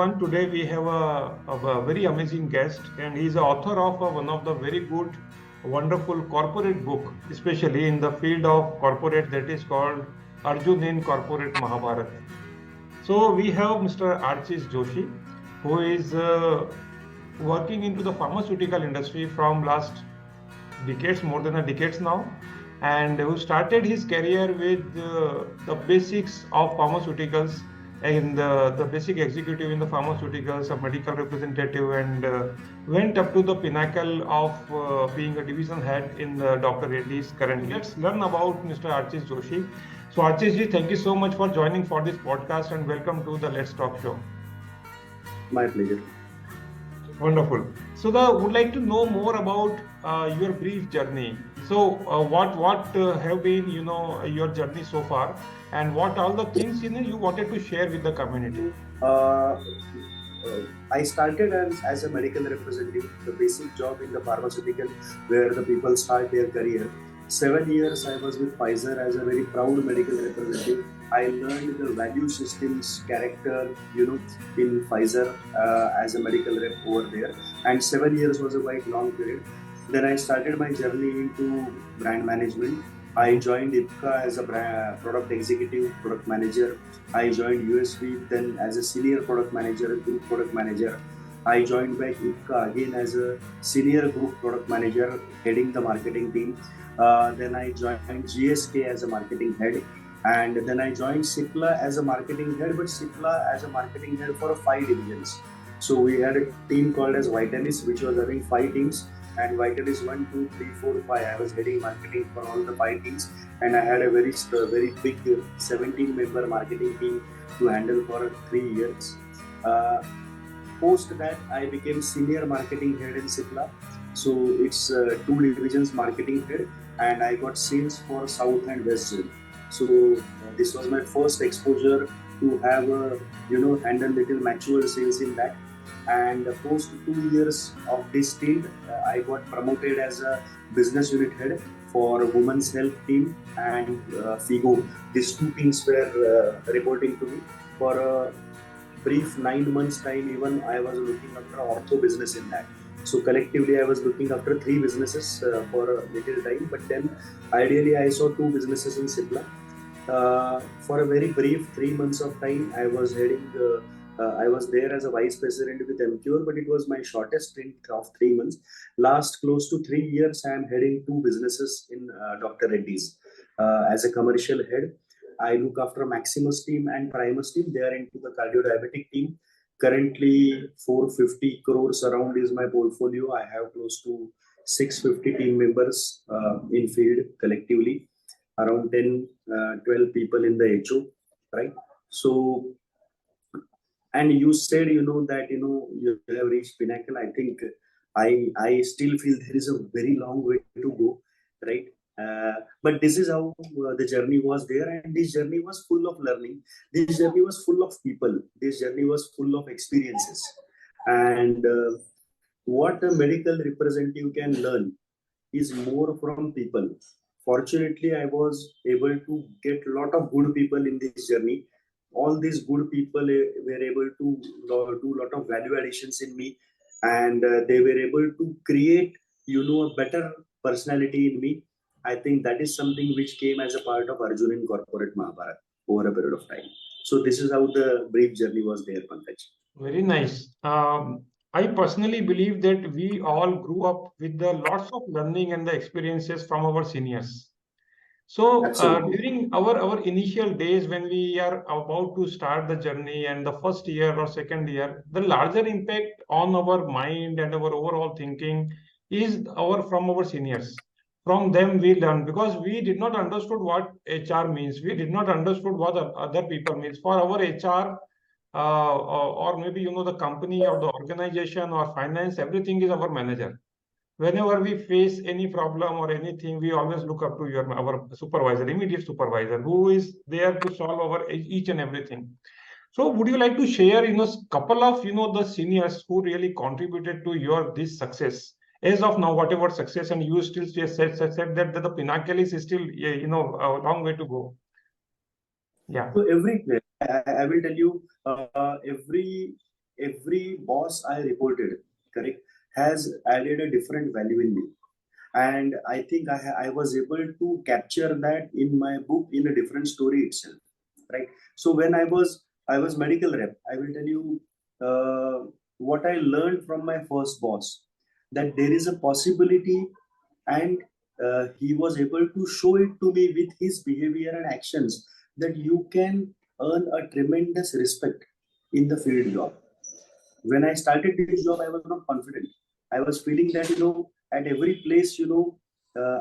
everyone. Today we have a very amazing guest, and he's the author of one of the very good, wonderful corporate book, especially in the field of corporate, that is called Arjun in Corporate Mahabharat. So we have Mr. Archis Joshi, who is working into the pharmaceutical industry from last decades, more than a decade now, and who started his career with the basics of pharmaceuticals and the basic executive in the pharmaceuticals, a medical representative, and went up to the pinnacle of being a division head in Dr. Reddy's currently. Let's learn about Mr. Archis Joshi. So Archis ji, thank you so much for joining for this podcast and welcome to the Let's Talk show. My pleasure. Wonderful. So would like to know more about your brief journey. So what have been your journey so far, and what all the things you wanted to share with the community? I started as a medical representative, the basic job in the pharmaceutical where the people start their career. 7 years I was with Pfizer as a very proud medical representative. I learned the value systems character, in Pfizer as a medical rep over there. And 7 years was a quite long period. Then I started my journey into brand management. I joined IPCA as a product executive, product manager. I joined USB then as a senior product manager, group product manager. I joined back IPCA again as a senior group product manager, heading the marketing team. Then I joined GSK as a marketing head. And then I joined Cipla as a marketing head, but Cipla as a marketing head for 5 divisions. So we had a team called as Vitalis, which was having 5 teams. And Vitalis 1, 2, 3, 4, 5. I was heading marketing for all the 5 teams. And I had a very big 17-member marketing team to handle for 3 years. Post that, I became senior marketing head in Cipla. So it's 2 divisions marketing head. And I got sales for South and West Zone. So this was my first exposure to have handle little mature sales in that. And post 2 years of this stint, I got promoted as a business unit head for women's health team and FIGO. These 2 teams were reporting to me. For a brief 9 months time, even I was looking after ortho business in that. So collectively, I was looking after 3 businesses for a little time. But then, ideally, I saw 2 businesses in Cipla. For a very brief 3 months of time, I was heading. I was there as a vice president with MQR, but it was my shortest stint of 3 months. Last close to 3 years, I am heading 2 businesses in Dr. Reddy's as a commercial head. I look after Maximus team and Primus team. They are into the cardio-diabetic team. Currently, 450 crores around is my portfolio. I have close to 650 team members in field collectively, around 10, 12 people in the HO, right? So, and you said, that, you have reached pinnacle. I think I still feel there is a very long way to go, right? But this is how the journey was there, and this journey was full of learning. This journey was full of people. This journey was full of experiences. And what a medical representative can learn is more from people. Fortunately, I was able to get a lot of good people in this journey. All these good people were able to do a lot of value additions in me, and they were able to create, a better personality in me. I think that is something which came as a part of Arjun in Corporate Mahabharat over a period of time. So this is how the brief journey was there, Pankaj. Very nice. I personally believe that we all grew up with the lots of learning and the experiences from our seniors. So during our initial days when we are about to start the journey and the first year or second year, the larger impact on our mind and our overall thinking is from our seniors. From them we learn, because we did not understood what HR means. We did not understood what other people means. For our HR or maybe the company or the organization or finance, everything is our manager. Whenever we face any problem or anything, we always look up to our supervisor, immediate supervisor, who is there to solve our each and everything. So would you like to share, couple of, the seniors who really contributed to this success as of now, whatever success, and you still said that the pinnacle is still, a long way to go. Yeah. So I will tell you, every every boss I reported, correct, has added a different value in me. And I think I was able to capture that in my book in a different story itself, right? So when I was medical rep, I will tell you what I learned from my first boss, that there is a possibility, and he was able to show it to me with his behavior and actions, that you can earn a tremendous respect in the field job. When I started this job, I was not confident. I was feeling that, at every place,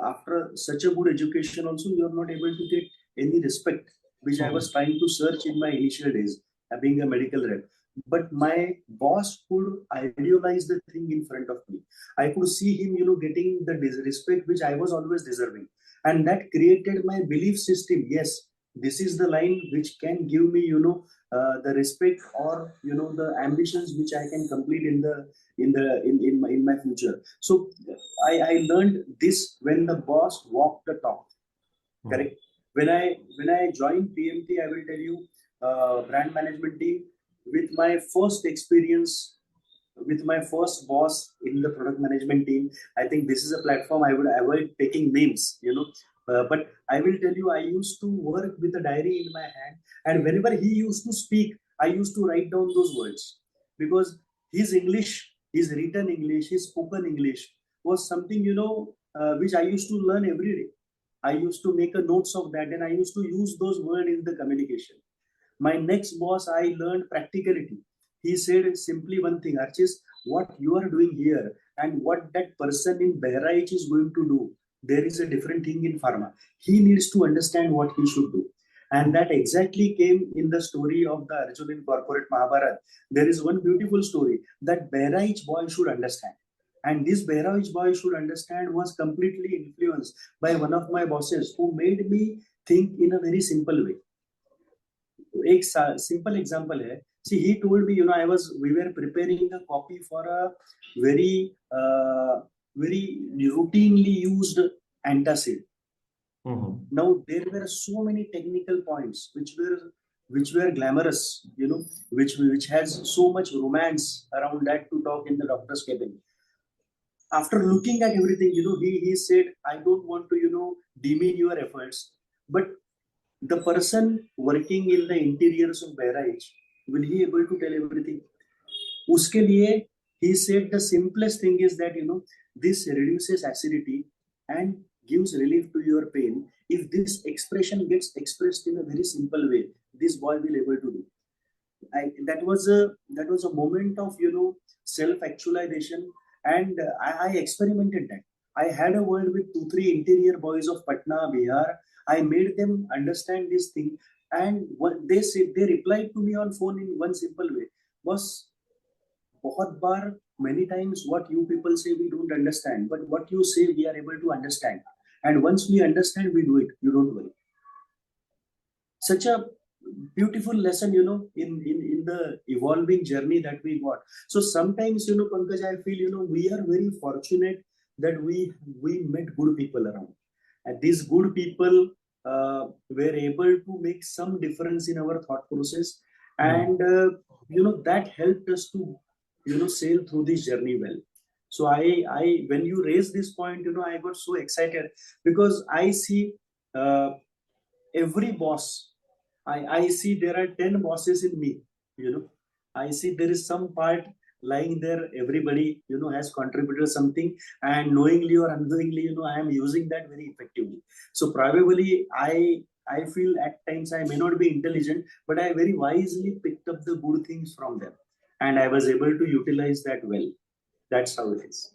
after such a good education, also, you are not able to get any respect, which I was trying to search in my initial days, being a medical rep. But my boss could idealize the thing in front of me. I could see him, getting the respect which I was always deserving. And that created my belief system. Yes, this is the line which can give me, the respect, or the ambitions which I can complete in my future. So I learned this when the boss walked the talk. Correct. When I joined PMT, I will tell you, brand management team, with my first experience with my first boss in the product management team. I think this is a platform I would avoid taking names, but I will tell you, I used to work with a diary in my hand, and whenever he used to speak, I used to write down those words, because his English, his written English, his spoken English was something, which I used to learn every day. I used to make a notes of that, and I used to use those words in the communication. My next boss, I learned practicality. He said simply one thing: Archis, what you are doing here and what that person in Bahraich is going to do, there is a different thing in pharma. He needs to understand what he should do. And that exactly came in the story of the Arjun in corporate Mahabharat. There is one beautiful story that Bahraich boy should understand. And this Bahraich boy should understand was completely influenced by one of my bosses, who made me think in a very simple way. एक simple example है. See, he told me, we were preparing a copy for a very routinely used antacid. Now there were so many technical points which were glamorous, which has so much romance around that to talk in the doctor's cabin. After looking at everything, he said, I don't want to, demean your efforts, but the person working in the interiors of Bahraich, will he able to tell everything? Uske liye, he said the simplest thing is that, this reduces acidity and gives relief to your pain. If this expression gets expressed in a very simple way, this boy will able to do. That was a moment of, self-actualization, and I experimented that. I had a word with 2-3 interior boys of Patna, Bihar. I made them understand this thing, and what they said, they replied to me on phone in one simple way: "Boss, बहुत बार, many times what you people say we don't understand, but what you say we are able to understand. And once we understand, we do it. You don't worry." Such a beautiful lesson, in the evolving journey that we got. So sometimes, Pankaj, I feel, we are very fortunate that we met good people around. And these good people were able to make some difference in our thought process. And, that helped us to, sail through this journey well. So when you raise this point, I got so excited, because I see every boss. I see there are 10 bosses in me, I see there is some part lying there. Everybody, has contributed something, and knowingly or unknowingly, I am using that very effectively. So probably I feel at times I may not be intelligent, but I very wisely picked up the good things from them, and I was able to utilize that well. That's how it is.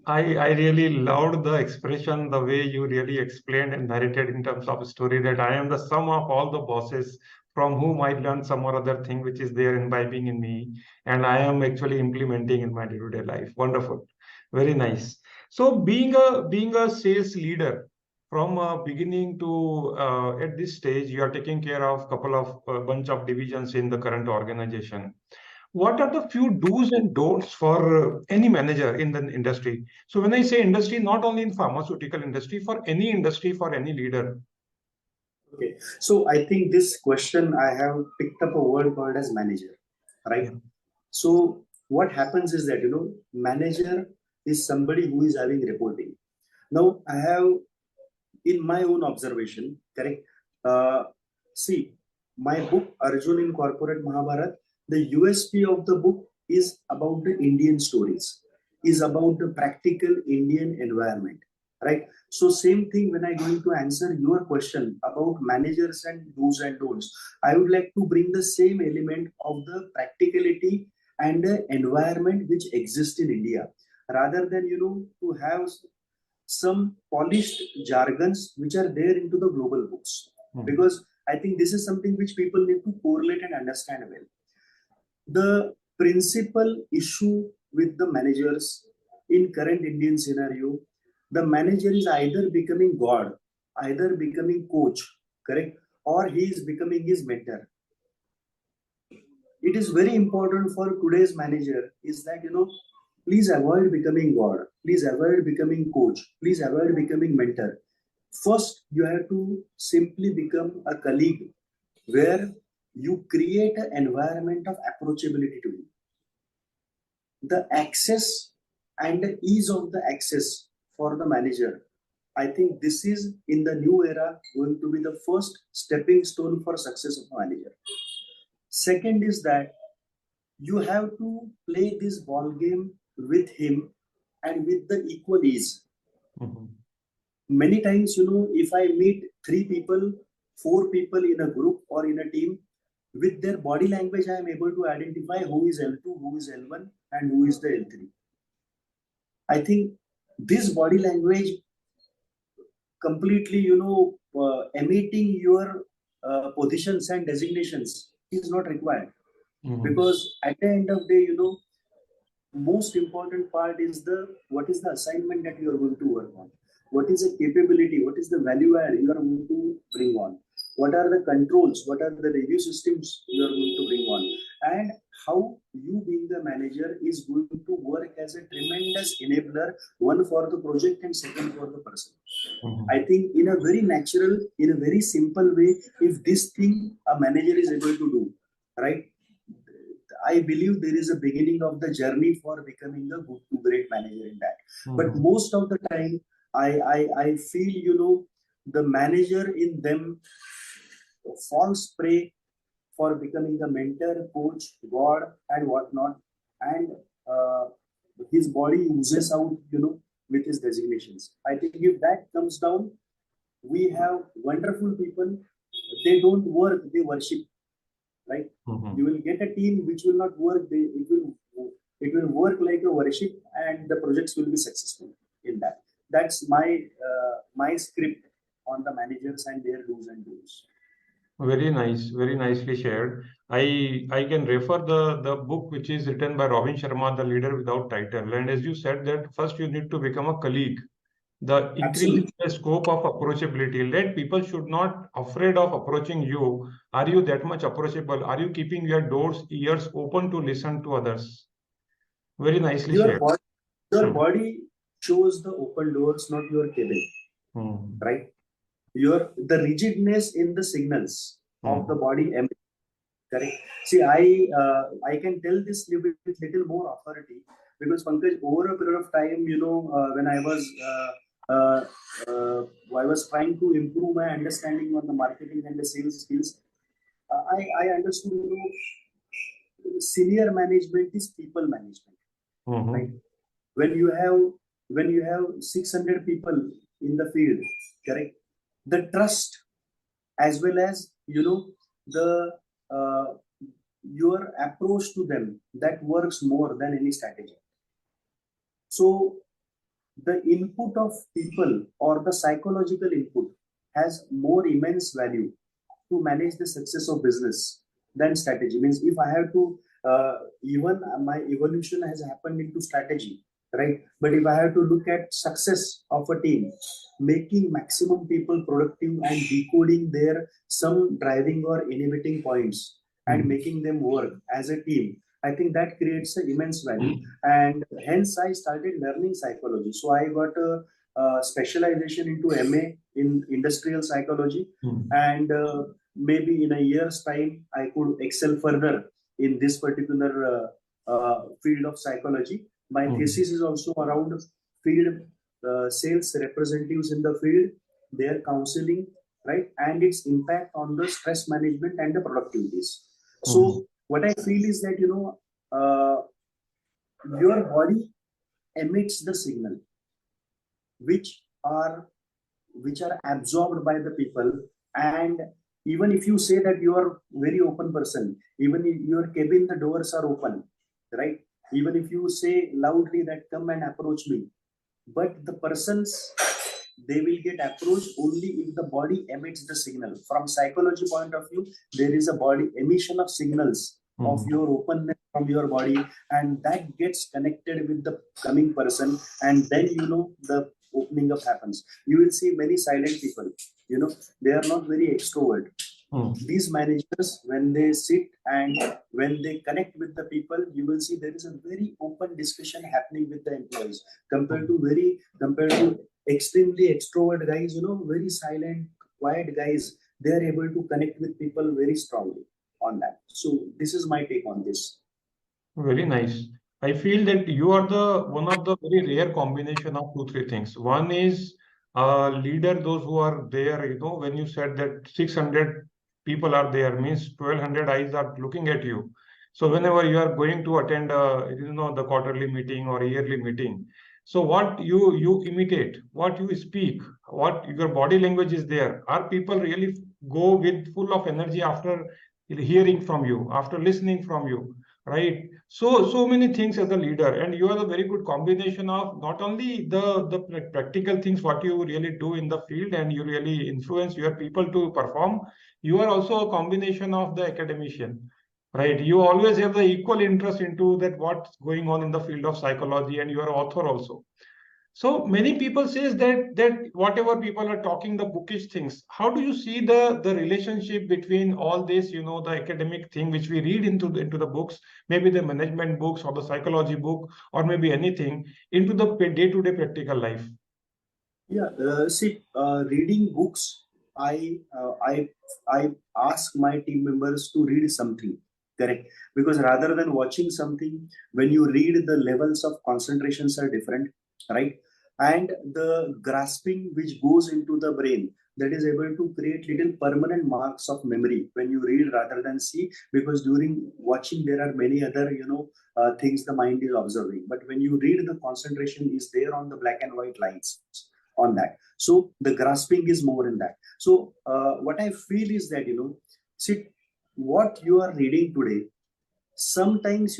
I really loved the expression, the way you really explained and narrated in terms of a story, that I am the sum of all the bosses from whom I learned some or other thing which is there imbibing in me, and I am actually implementing in my day-to-day life. Wonderful, very nice. So being a sales leader from beginning to at this stage, you are taking care of couple of bunch of divisions in the current organization. What are the few do's and don'ts for any manager in the industry? So when I say industry, not only in pharmaceutical industry, for any industry, for any leader. Okay, so I think this question, I have picked up a word called as manager, right? So what happens is that, manager is somebody who is having reporting. Now I have, in my own observation, correct? See, my book Arjun in Corporate Mahabharat, the USP of the book is about the Indian stories, is about the practical Indian environment, right? So same thing when I'm going to answer your question about managers and do's and don'ts, I would like to bring the same element of the practicality and the environment which exists in India, rather than to have some polished jargons which are there into the global books. Because I think this is something which people need to correlate and understand well. The principal issue with the managers in current Indian scenario, the manager is either becoming God, either becoming coach, correct, or he is becoming his mentor. It is very important for today's manager is that please avoid becoming God, please avoid becoming coach, please avoid becoming mentor. First, you have to simply become a colleague where you create an environment of approachability to you. The access and the ease of the access for the manager, I think this is in the new era going to be the first stepping stone for success of a manager. Second is that you have to play this ball game with him and with the equal ease. Many times, if I meet 3 people, 4 people in a group or in a team, with their body language, I am able to identify who is L2, who is L1, and who is the L3. I think this body language completely, emitting your positions and designations is not required. Because at the end of the day, most important part is what is the assignment that you are going to work on, what is the capability, what is the value add you are going to bring on, what are the controls, what are the review systems you are going to bring on, and how you being the manager is going to work as a tremendous enabler, one for the project and second for the person. I think in a very natural, in a very simple way, if this thing a manager is able to do, right, I believe there is a beginning of the journey for becoming a good to great manager in that. But most of the time, I feel, the manager in them falls prey for becoming a mentor, coach, God, and whatnot. And his body oozes out, with his designations. I think if that comes down, we have wonderful people. They don't work, they worship. Right? You will get a team which will not work. It will work like a worship, and the projects will be successful in that. That's my script on the managers and their do's and don'ts. Very nice, very nicely shared. I can refer the book which is written by Robin Sharma, The Leader Without Title. And as you said that first you need to become a colleague. The increasing the scope of approachability. Let people should not afraid of approaching you. Are you that much approachable? Are you keeping your ears open to listen to others? Very nicely shared. Your body shows the open doors, not your cabin. Right? The rigidness in the signals of the body. Correct. See, I can tell this with little more authority because Pankaj, over a period of time, when I was trying to improve my understanding on the marketing and the sales skills, I understood, senior management is people management. Right? When you have 600 people in the field, correct? The trust as well as your approach to them, that works more than any strategy. So the input of people or the psychological input has more immense value to manage the success of business than strategy. Means if I have to, even my evolution has happened into strategy, right? But if I have to look at success of a team, making maximum people productive and decoding their some driving or inhibiting points and making them work as a team, I think that creates an immense value. And hence I started learning psychology. So I got a specialization into MA in industrial psychology, and maybe in a year's time I could excel further in this particular field of psychology. My thesis is also around field sales representatives in the field, their counseling, right, and its impact on the stress management and the productivities. So what I feel is that your body emits the signal which are absorbed by the people. And even if you say that you are very open person, even in your cabin the doors are open, right, even if you say loudly that come and approach me, but the persons, they will get approached only if the body emits the signal. From psychology point of view, there is a body emission of signals of your openness from your body, and that gets connected with the coming person, and then the opening up happens. You will see many silent people, they are not very extrovert. These managers, when they sit and when they connect with the people, you will see there is a very open discussion happening with the employees compared to extremely extrovert guys, very silent, quiet guys. They are able to connect with people very strongly on that. So this is my take on this. Very nice. I feel that you are the one of the very rare combination of two, three things. One is leader, those who are there, when you said that 600 people are there, means 1200 eyes are looking at you. So whenever you are going to attend, the quarterly meeting or yearly meeting, so what you imitate, what you speak, what your body language is there, are people really go with full of energy after hearing from you, after listening from you, right? So many things as a leader, and you are a very good combination of not only the practical things what you really do in the field and you really influence your people to perform. You are also a combination of the academician, right? You always have the equal interest into that what's going on in the field of psychology, and you are author also. So many people says that whatever people are talking the bookish things, how do you see the relationship between all this, the academic thing which we read into the books, maybe the management books or the psychology book or maybe anything, into the day-to-day practical life? Yeah, reading books, I ask my team members to read something, correct? Because rather than watching something, when you read, the levels of concentrations are different, right? And the grasping which goes into the brain, that is able to create little permanent marks of memory when you read rather than see, because during watching there are many other things the mind is observing, but when you read, the concentration is there on the black and white lines on that. So the grasping is more in that. So what I feel is that see, what you are reading today, sometimes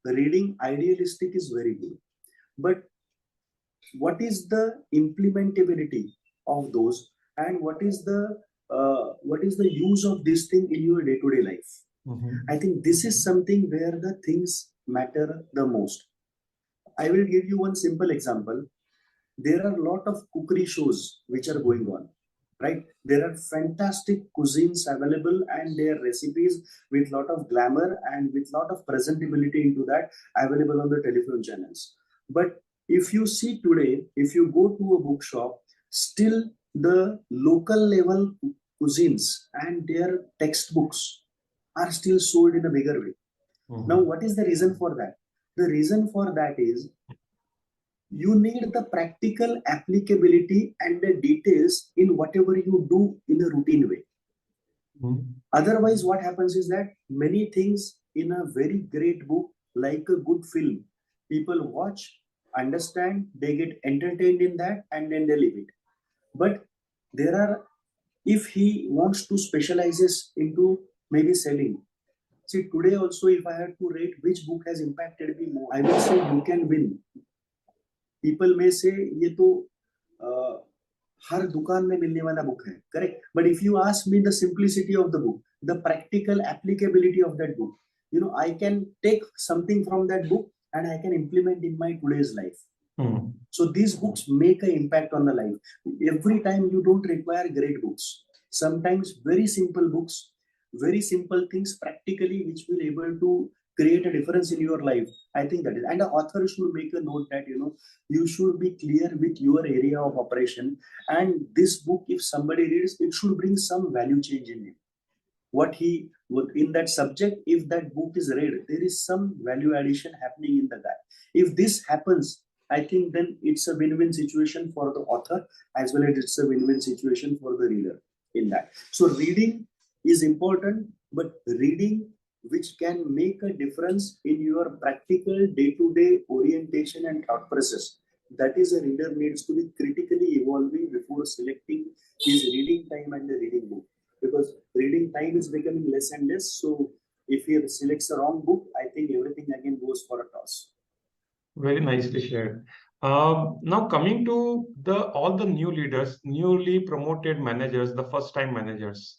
reading idealistic is very good, but what is the implementability of those, and what is the use of this thing in your day-to-day life? I think this is something where the things matter the most. I will give you one simple example. There are a lot of cookery shows which are going on, right? There are fantastic cuisines available and their recipes with lot of glamour and with lot of presentability into that available on the telephone channels. But if you see today, if you go to a bookshop, still the local level cuisines and their textbooks are still sold in a bigger way. Now, what is the reason for that? The reason for that is you need the practical applicability and the details in whatever you do in a routine way. Otherwise, what happens is that many things in a very great book, like a good film, people watch, understand, they get entertained in that, and then they leave it. But there are, if he wants to specializes into maybe selling. See, today also, if I had to rate which book has impacted me more, I will say You Can Win. People may say ये तो हर दुकान में मिलने वाला book है, correct? But if you ask me the simplicity of the book, the practical applicability of that book, I can take something from that book and I can implement in my today's life. So these books make an impact on the life. Every time you don't require great books. Sometimes very simple books, very simple things practically which will able to create a difference in your life. I think that is, and the author should make a note that you should be clear with your area of operation, and this book, if somebody reads, it should bring some value change in it. what he would in that subject. If that book is read, there is some value addition happening in the guy. If this happens, I think then it's a win-win situation for the author, as well as it's a win-win situation for the reader in that. So reading is important, but reading which can make a difference in your practical day-to-day orientation and thought process, that is a reader needs to be critically evolving before selecting his reading time and the reading book, because reading time is becoming less and less. So if he selects the wrong book, I think everything again goes for a toss. Very nicely shared. Now coming to all the new leaders, newly promoted managers, the first-time managers.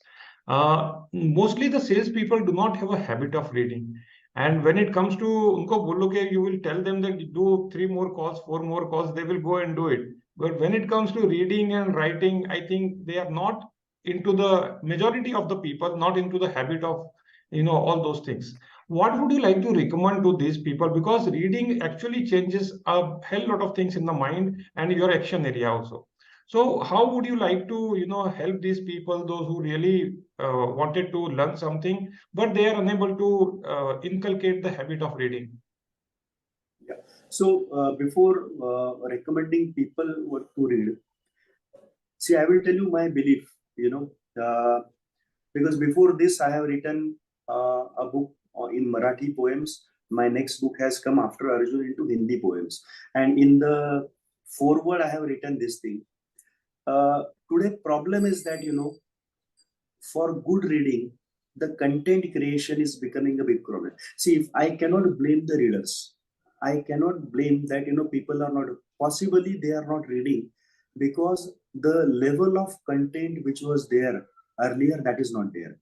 Mostly the salespeople do not have a habit of reading. And when it comes to unko bolo ke, you will tell them that do 3 more calls, 4 more calls, they will go and do it. But when it comes to reading and writing, I think they are not into the majority of the people, not into the habit of, all those things. What would you like to recommend to these people? Because reading actually changes a hell lot of things in the mind and your action area also. So how would you like to, help these people, those who really wanted to learn something, but they are unable to inculcate the habit of reading? Yeah. So before recommending people what to read, see, I will tell you my belief, because before this, I have written a book in Marathi poems. My next book has come after Arjun into Hindi poems. And in the foreword, I have written this thing. Today, problem is that, for good reading, the content creation is becoming a big problem. See, if I cannot blame the readers, I cannot blame that, people are not, possibly they are not reading because the level of content which was there earlier, that is not there.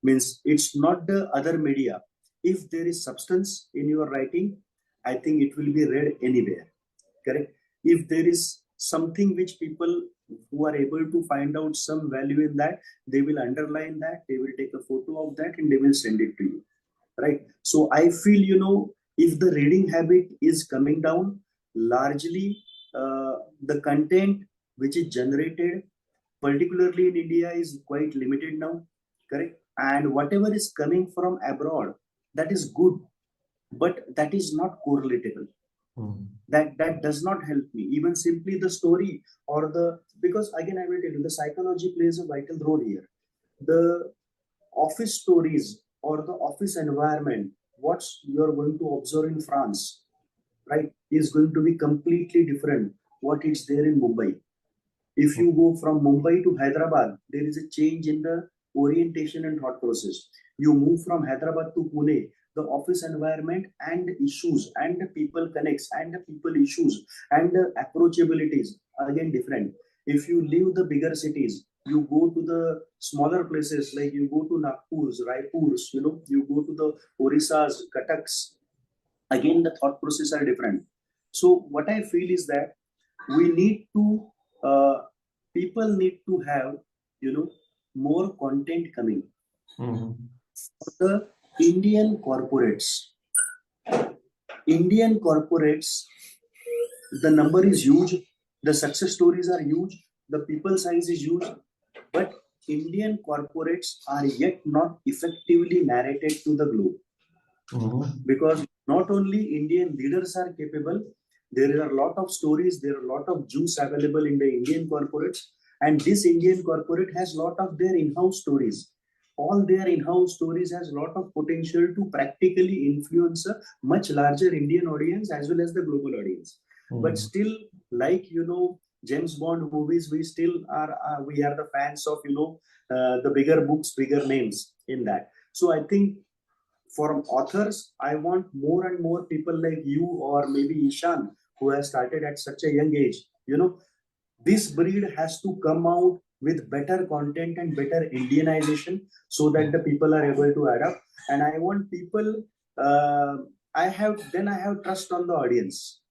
Means it's not the other media. If there is substance in your writing, I think it will be read anywhere. Correct? If there is something which people who are able to find out some value in that, they will underline that, they will take a photo of that, and they will send it to you. Right? So I feel, if the reading habit is coming down, largely the content which is generated, particularly in India, is quite limited now. Correct? And whatever is coming from abroad, that is good, but that is not correlatable. That does not help me. Even simply the story or because again, I will tell you, the psychology plays a vital role here. The office stories or the office environment, what you're going to observe in France, right, is going to be completely different what is there in Mumbai. If you go from Mumbai to Hyderabad, there is a change in the orientation and thought process. You move from Hyderabad to Pune, the office environment and issues and the people connects and the people issues and the approachabilities are again different. If you leave the bigger cities, you go to the smaller places, like you go to Nagpurs, Raipurs, you go to the Orissas, Kataks, again the thought process are different. So what I feel is that we need to people need to have more content coming. For the Indian corporates, the number is huge, the success stories are huge, the people size is huge, but Indian corporates are yet not effectively narrated to the globe. Because not only Indian leaders are capable, there are a lot of stories, there are a lot of juice available in the Indian corporates, and this Indian corporate has a lot of their in-house stories. All their in-house stories has a lot of potential to practically influence a much larger Indian audience as well as the global audience. But still, like James Bond movies, we still are we are the fans of the bigger books, bigger names in that. So I think for authors, I want more and more people like you or maybe Ishan, who has started at such a young age. This breed has to come out with better content and better Indianization so that the people are able to adapt. And I want people, I have trust on the audience.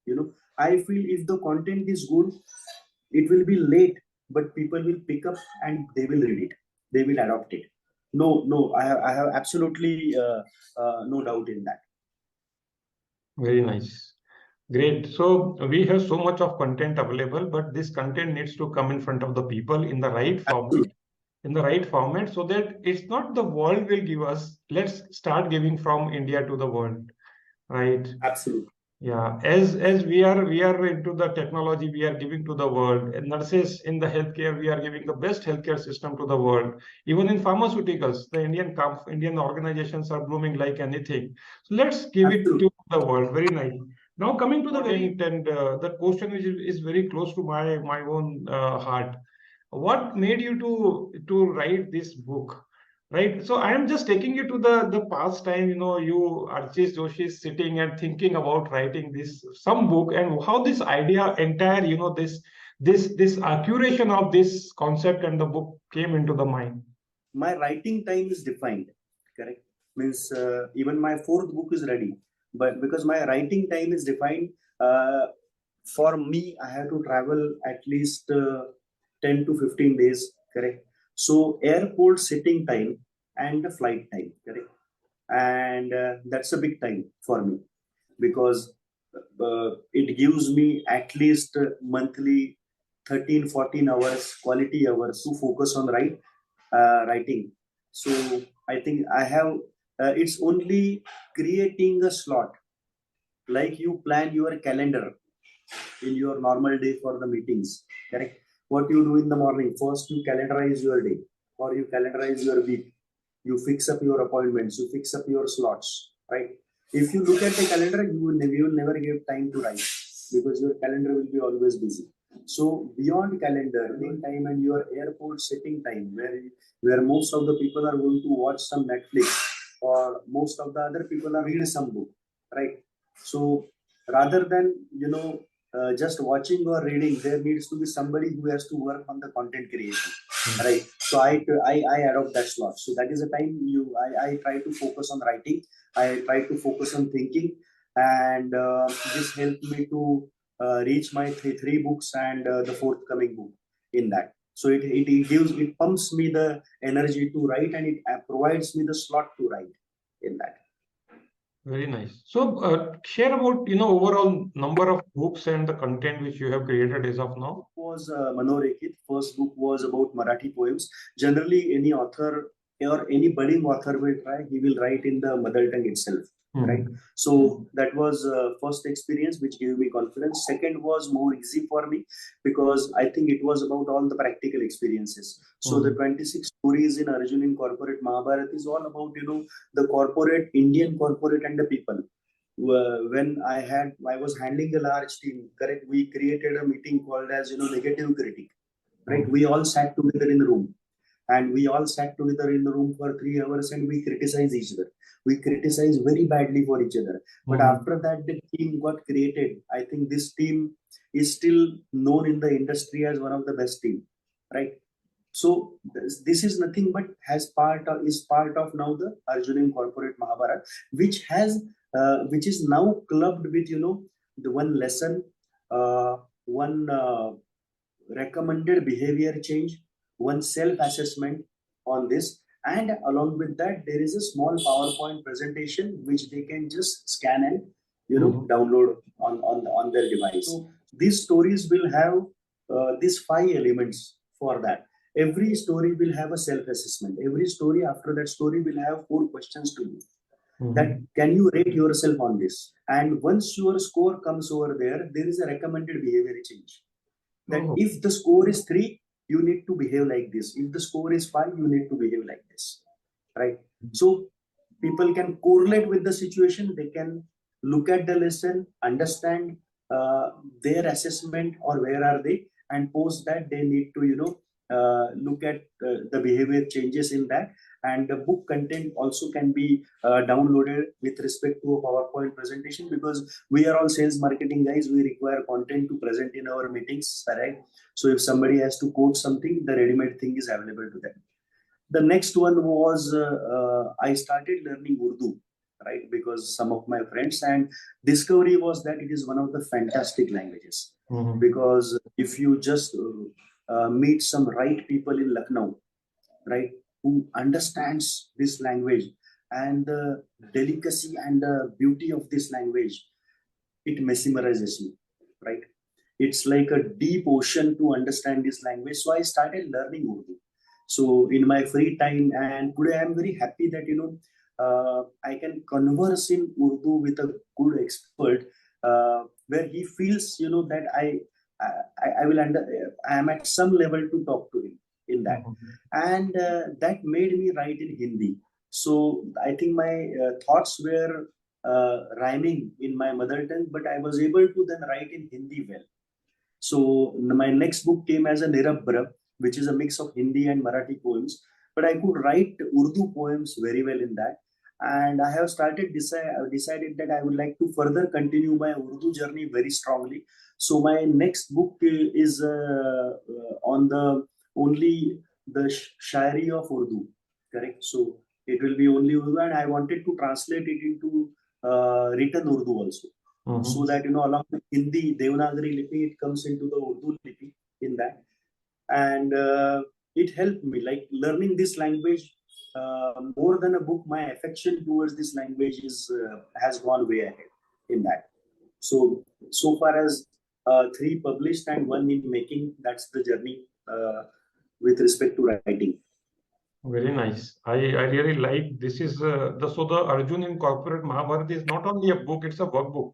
I feel if the content is good, it will be late, but people will pick up and they will read it. They will adopt it. No, I have absolutely no doubt in that. Very nice. Great. So we have so much of content available, but this content needs to come in front of the people in the right format. in the right format, so that it's not the world will give us. Let's start giving from India to the world, right? Absolutely. Yeah, as we are into the technology, we are giving to the world. And nurses in the healthcare, we are giving the best healthcare system to the world. Even in pharmaceuticals, the Indian organizations are blooming like anything. So let's give it Absolutely. to the world. Very nice. Now coming to the very and the question which is very close to my own heart. What made you to write this book? Right. So I am just taking you to the past time, you Archis Joshi is sitting and thinking about writing this some book, and how this idea entire, this curation of this concept and the book came into the mind. My writing time is defined, correct? Means even my fourth book is ready, but because my writing time is defined, uh, for me, I have to travel at least 10 to 15 days, correct? So, airport sitting time and the flight time, correct? And that's a big time for me because it gives me at least monthly 13, 14 hours, quality hours to focus on writing. So I think I have, it's only creating a slot, like you plan your calendar in your normal day for the meetings, correct? What you do in the morning, first you calendarize your day or you calendarize your week. You fix up your appointments, you fix up your slots, right? If you look at the calendar, you will never give time to write because your calendar will be always busy. So beyond calendar, mean time and your airport sitting time, where most of the people are going to watch some Netflix or most of the other people are read some book, right? So rather than just watching or reading, there needs to be somebody who has to work on the content creation, right? So I adopt that slot. So that is the time I try to focus on writing. I try to focus on thinking, and this helped me to reach my three books and the forthcoming book in that. So it pumps me the energy to write, and it provides me the slot to write in that. Very nice. So share about, overall number of books and the content which you have created as of now. Was Manorekit. First book was about Marathi poems. Generally, any author or any budding author will try, he will write in the mother tongue itself, right? So that was first experience which gave me confidence. Second was more easy for me because I think it was about all the practical experiences. So the 26 stories in Arjun in corporate Mahabharat is all about, the corporate, Indian corporate and the people. When I was handling a large team, correct? We created a meeting called as negative critic, right? We all sat together in the room, and we all sat together in the room for 3 hours, and we criticize each other. We criticize very badly for each other. But after that, the team got created. I think this team is still known in the industry as one of the best team, right? So this is nothing but is part of now the Arjun in corporate Mahabharat, which is now clubbed with the one lesson, one recommended behavior change, one self assessment on this, and along with that there is a small PowerPoint presentation which they can just scan and download on their device. So these stories will have these 5 elements for that. Every story will have a self-assessment. Every story after that story will have 4 questions to you. That can you rate yourself on this? And once your score comes over there, there is a recommended behavior change. That if the score is 3, you need to behave like this. If the score is 5, you need to behave like this. Right? So people can correlate with the situation. They can look at the lesson, understand their assessment or where are they, and post that they need to look at the behavior changes in that. And the book content also can be downloaded with respect to a PowerPoint presentation, because we are all sales marketing guys. We require content to present in our meetings, right? So if somebody has to quote something, the ready-made thing is available to them. The next one was I started learning Urdu, right? Because some of my friends, and discovery was that it is one of the fantastic languages. Because if you just meet some right people in Lucknow, right, who understands this language and the delicacy and the beauty of this language, it mesmerizes you, right? It's like a deep ocean to understand this language. So I started learning Urdu. So in my free time, and today I'm very happy that I can converse in Urdu with a good expert, where he feels that I will I am at some level to talk to him in that, Mhm. and that made me write in Hindi. So I think my thoughts were rhyming in my mother tongue, but I was able to then write in Hindi well. So my next book came as a Nirabra, which is a mix of Hindi and Marathi poems. But I could write Urdu poems very well in that. And I have decided that I would like to further continue my Urdu journey very strongly. So my next book is on the only the Shairi of Urdu, correct? So it will be only Urdu, and I wanted to translate it into written Urdu also, so Mhm. that along with Hindi, Devanagari Lipi, it comes into the Urdu Lipi in that, and it helped me like learning this language. More than a book, my affection towards this language is has gone way ahead in that. So far as three published and one in making, that's the journey with respect to writing. Very nice. I really like this is the Arjun in corporate Mahabharat is not only a book, it's a workbook,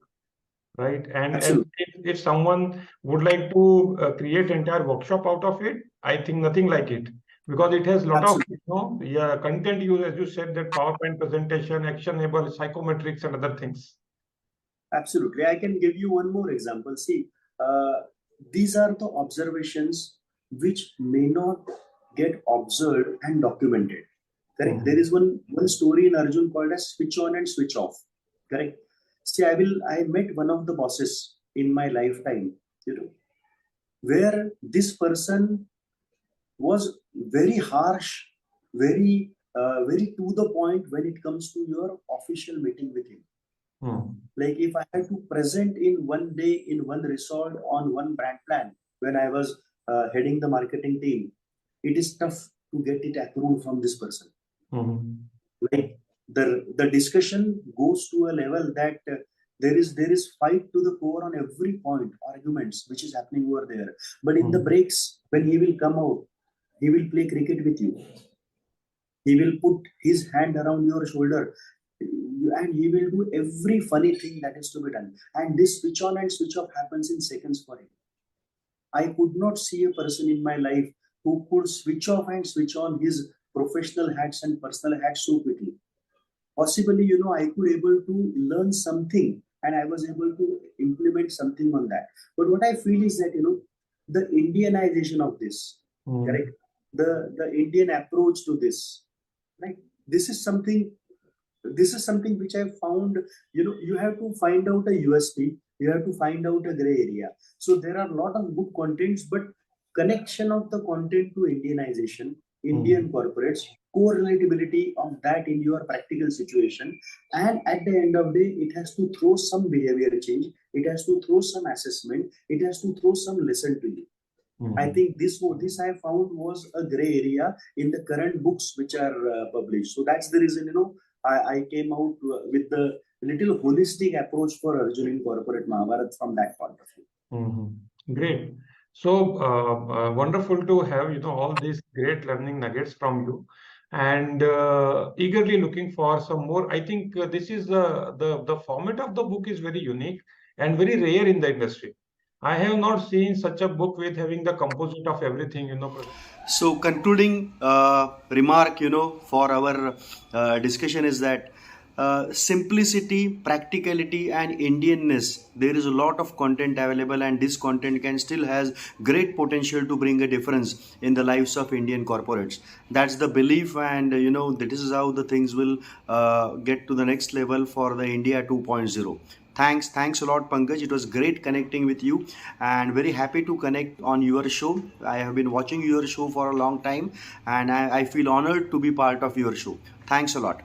right? And Absolutely, if someone would like to create entire workshop out of it, I think nothing like it because it has a lot of absolutely. yeah content use as you said that PowerPoint presentation, actionable, psychometrics, and other things. Absolutely. I can give you one more example. See, uh, these are the observations which may not get observed and documented. Correct. There Mhm. is one story in Arjun called as switch on and switch off. Correct. See, I met one of the bosses in my lifetime, where this person was very harsh, very to the point when it comes to your official meeting with him. Hmm. Like if I had to present in one day in one resort on one brand plan when I was heading the marketing team, it is tough to get it approved from this person. Mhm. Like the discussion goes to a level that there is fight to the core on every point, arguments which is happening over there. But in the Mhm. breaks, when he will come out, he will play cricket with you. He will put his hand around your shoulder, and he will do every funny thing that is to be done. And this switch on and switch off happens in seconds for him. I could not see a person in my life who could switch off and switch on his professional hats and personal hats so quickly. Possibly, I could able to learn something and I was able to implement something on that. But what I feel is that, the Indianization of this, correct? Mhm. The Indian approach to this, right? This is something this is something which I found. You have to find out a USP, you have to find out a gray area. So there are a lot of good contents, but connection of the content to Indianization, Indian Mhm. corporates, correlatability of that in your practical situation, and at the end of the day, it has to throw some behavior change, it has to throw some assessment, it has to throw some lesson to you. I Mhm. think this I found was a gray area in the current books which are published. So that's the reason I came out with the little holistic approach for Arjun in corporate Mahabharat from that point of view. Great. So wonderful to have all these great learning nuggets from you, and eagerly looking for some more. I think this is the format of the book is very unique and very rare in the industry. I have not seen such a book with having the composite of everything present. So, concluding remark, for our discussion is that simplicity, practicality, and Indianness. There is a lot of content available, and this content can still has great potential to bring a difference in the lives of Indian corporates. That's the belief, and this is how the things will get to the next level for the India 2.0. Thanks a lot, Pankaj. It was great connecting with you, and very happy to connect on your show. I have been watching your show for a long time, and I feel honored to be part of your show. Thanks a lot.